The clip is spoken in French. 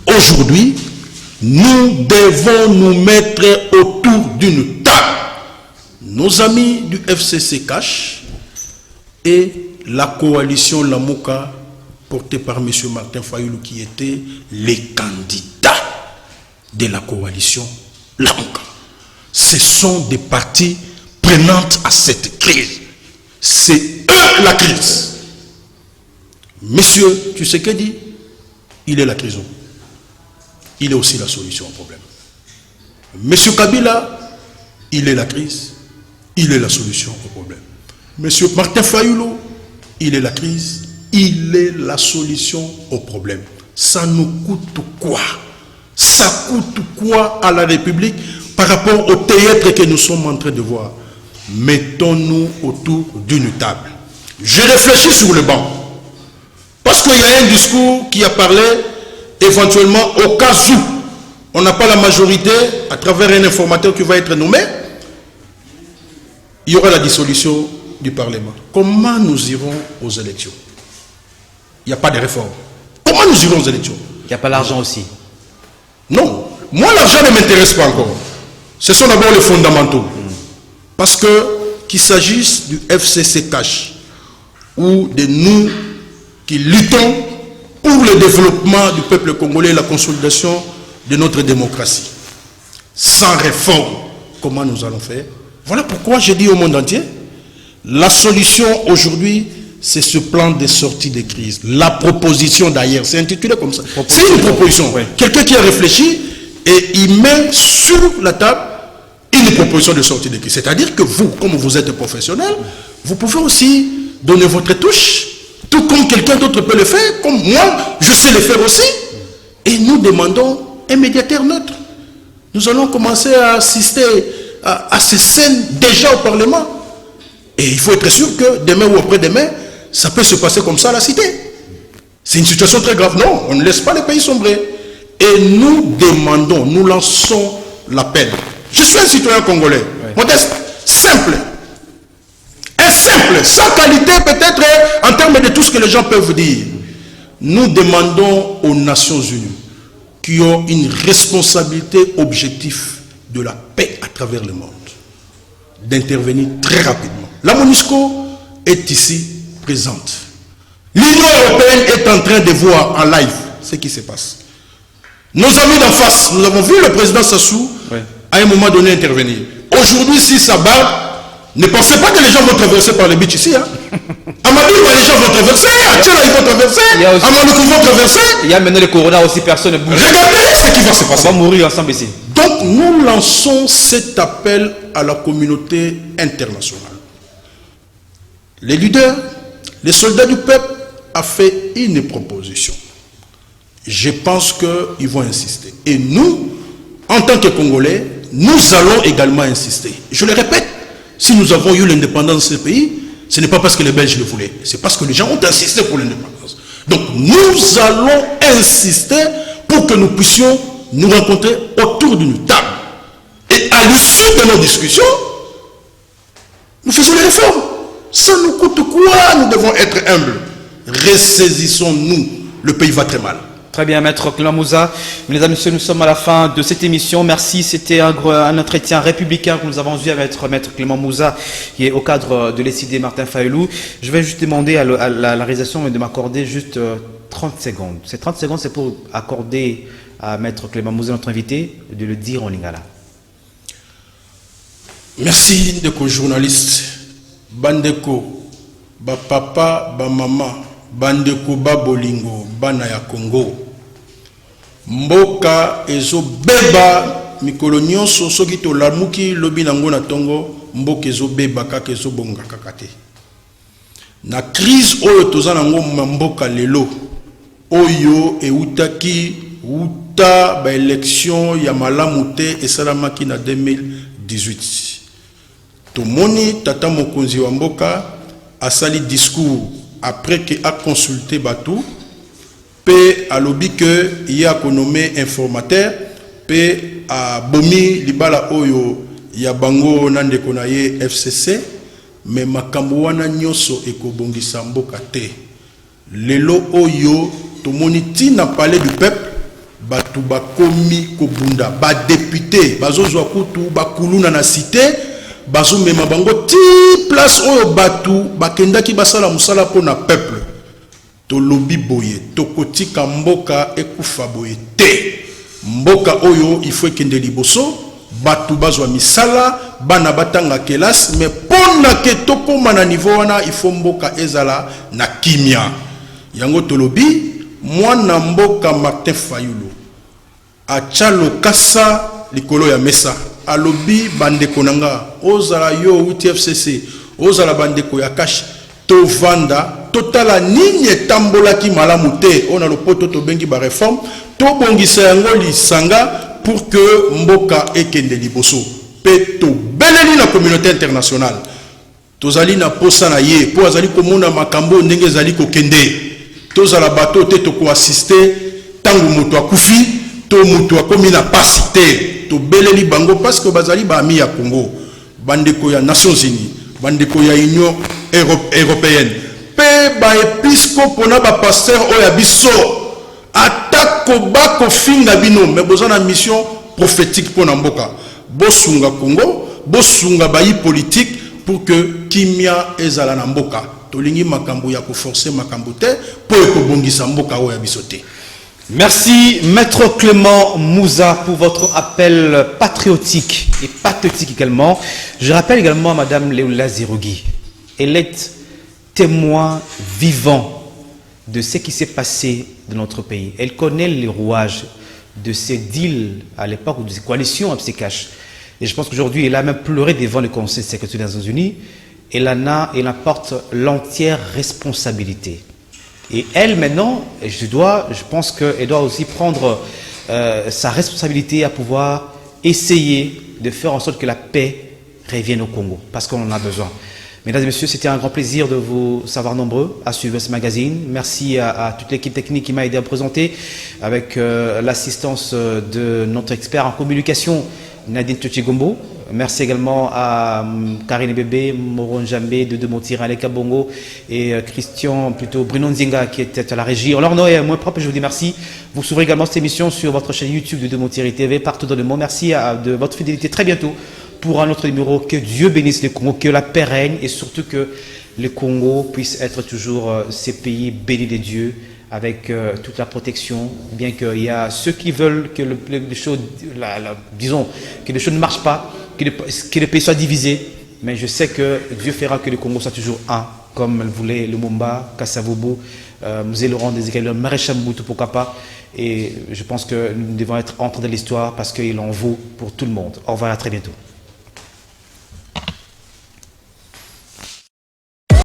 Aujourd'hui, nous devons nous mettre autour d'une table. Nos amis du FCC Cash et la coalition Lamuka portée par M. Martin Fayulu qui étaient les candidats de la coalition Lamuka. Ce sont des parties prenantes à cette crise. C'est eux la crise. Monsieur Tshisekedi, il est la crise. Il est aussi la solution au problème. Monsieur Kabila, il est la crise. Il est la solution au problème. Monsieur Martin Fayulu, il est la crise. Il est la solution au problème. Ça nous coûte quoi? Ça coûte quoi à la République par rapport au théâtre que nous sommes en train de voir? Mettons-nous autour d'une table. Je réfléchis sur le banc. Parce qu'il y a un discours qui a parlé éventuellement au cas où on n'a pas la majorité à travers un informateur qui va être nommé, il y aura la dissolution du Parlement. Comment nous irons aux élections? Il n'y a pas de réforme. Comment nous irons aux élections? Il n'y a pas l'argent aussi. Non. Moi, l'argent ne m'intéresse pas encore. Ce sont d'abord les fondamentaux. Parce que, qu'il s'agisse du FCC Cash ou de nous qui luttons pour le développement du peuple congolais et la consolidation de notre démocratie. Sans réforme, comment nous allons faire? Voilà pourquoi je dis au monde entier, la solution aujourd'hui, c'est ce plan de sortie de crise. La proposition d'ailleurs, c'est intitulé comme ça. C'est une proposition. Oui. Quelqu'un qui a réfléchi et il met sur la table une proposition de sortie de crise. C'est-à-dire que vous, comme vous êtes professionnel, vous pouvez aussi donner votre touche, tout comme quelqu'un d'autre peut le faire, comme moi, je sais le faire aussi. Et nous demandons un médiateur neutre. Nous allons commencer à assister à ces scènes déjà au Parlement. Et il faut être sûr que demain ou après-demain, ça peut se passer comme ça à la cité. C'est une situation très grave. Non, on ne laisse pas les pays sombrer. Et nous demandons, nous lançons l'appel. Je suis un citoyen congolais, modeste, simple. Un simple, sans qualité peut-être en termes de tout ce que les gens peuvent dire. Nous demandons aux Nations Unies qui ont une responsabilité objective de la paix à travers le monde d'intervenir très rapidement. La MONUSCO est ici présente. L'Union européenne est en train de voir en live ce qui se passe. Nos amis d'en face, nous avons vu le président Sassou à un moment donné intervenir. Aujourd'hui, si ça bat, ne pensez pas que les gens vont traverser par les beach ici. Hein. À Mabille, les gens vont traverser. À Tchela, ils vont traverser. À Maluku, ils vont traverser. Il y a maintenant le corona aussi, personne ne bouge. Regardez ce qui va se passer. On va mourir ensemble ici. Donc, nous lançons cet appel à la communauté internationale. Les leaders, les soldats du peuple ont fait une proposition. Je pense qu'ils vont insister. Et nous, en tant que Congolais, nous allons également insister. Je le répète, si nous avons eu l'indépendance de ce pays, ce n'est pas parce que les Belges le voulaient, c'est parce que les gens ont insisté pour l'indépendance. Donc nous allons insister pour que nous puissions nous rencontrer autour d'une table. Et à l'issue de nos discussions, nous faisons les réformes. Ça nous coûte quoi? Nous devons être humbles. Ressaisissons-nous. Le pays va très mal. Très bien, Maître Clément Mouza. Mesdames et messieurs, nous sommes à la fin de cette émission. Merci. C'était un entretien républicain que nous avons eu avec Maître Clément Mouza, qui est au cadre de l'ECD Martin Fayulu. Je vais juste demander à la réalisation de m'accorder juste 30 secondes. Ces 30 secondes, c'est pour accorder à Maître Clément Mouza, notre invité, de le dire en lingala. Merci, Ndeko journaliste. Bandeko, ba papa, ba maman. Bandeko ba bolingo bana ya Congo mboka ezo beba mikolo nyonso soki to lamuki lobi nango na tongo mboka ezo beba kaka ezo bonga kakate na crise oyo toza nango mboka lelo oyo eutaki uta ba élection ya malamu te esalamaki na 2018 tomoni tata mokonzi wa mboka asali discours après qu'il a consulté Batou, pe a lobby que il a nommé informateur, pe a bomi libala oyo ya bango nande konaye FCC, mais makambo wana nyoso ekobongisa mboka te. Lelo oyo tomoni tina parler du peuple, batu bakomi kobunda ba député bazozwa kutu bakuluna na cité bazo mema bango ti place oyo batu bakendaki basala musala pona peuple to lobi boye to kotika mboka ekufa boye te mboka oyo il faut kende liboso batu bazwa misala bana batanga kelasi mais pona ke tokoma na niveau wana il faut mboka ezala na kimia yango tolobi mwana mboka Martin Fayulu achalo kasa likolo ya mesa alobi bandeko nanga ozala yo UTFCC ozala bandeko ya kashi to vanda totala nini etambolaki malamu te ona lopoto to bengi ba réforme to bongisa yango lisanga pour que mboka ekende liboso pe to beleli na communauté internationale tozali na posa na ye po azali komona makambo ndenge ezali kokende tozala bato te to ko assister tangu mutu akufi to mutu akomi na pasi te to beleli bango parce que bazali ba ami ya Congo bandeko ya Nations Unies bandeko ya Union Européenne pe ba episcope na ba pasteur oya biso atako bako finga bino mais bozana mission prophétique pour mboka bosunga Congo bosunga bayi politique pour que kimia ezala na mboka tolingi makambo ya ko forcer makambo te po ko bongisa mboka oya biso te. Merci, Maître Clément Mouza, pour votre appel patriotique et pathétique également. Je rappelle également à Madame Léola Zirogui. Elle est témoin vivant de ce qui s'est passé dans notre pays. Elle connaît les rouages de ces deals à l'époque, ou de ces coalitions FCCash. Et je pense qu'aujourd'hui, elle a même pleuré devant le Conseil de sécurité des Nations Unies. Elle en porte l'entière responsabilité. Et elle, maintenant, je pense qu'elle doit aussi prendre sa responsabilité à pouvoir essayer de faire en sorte que la paix revienne au Congo, parce qu'on en a besoin. Mesdames et messieurs, c'était un grand plaisir de vous savoir nombreux à suivre ce magazine. Merci à toute l'équipe technique qui m'a aidé à présenter, avec l'assistance de notre expert en communication, Nadine Tchigombo. Merci également à Karine Bébé, Moron Jambé, de Montira, Aleka Bongo et Christian, plutôt Bruno Nzinga qui était à la régie. Alors non, moi propre, je vous dis merci. Vous suivrez également cette émission sur votre chaîne YouTube de Montiri TV partout dans le monde. Merci de votre fidélité. Très bientôt pour un autre numéro. Que Dieu bénisse le Congo, que la paix règne et surtout que le Congo puisse être toujours ces pays bénis de Dieu avec toute la protection, bien qu'il y a ceux qui veulent que les choses, disons, que les choses ne marchent pas, que le pays soit divisé, mais je sais que Dieu fera que le Congo soit toujours un, comme le voulait Lumumba, Kasavubu, Mzee Laurent Désiré, le maréchal Mobutu, pourquoi pas. Et je pense que nous devons être entrés dans l'histoire parce qu'il en vaut pour tout le monde. Au revoir, à très bientôt.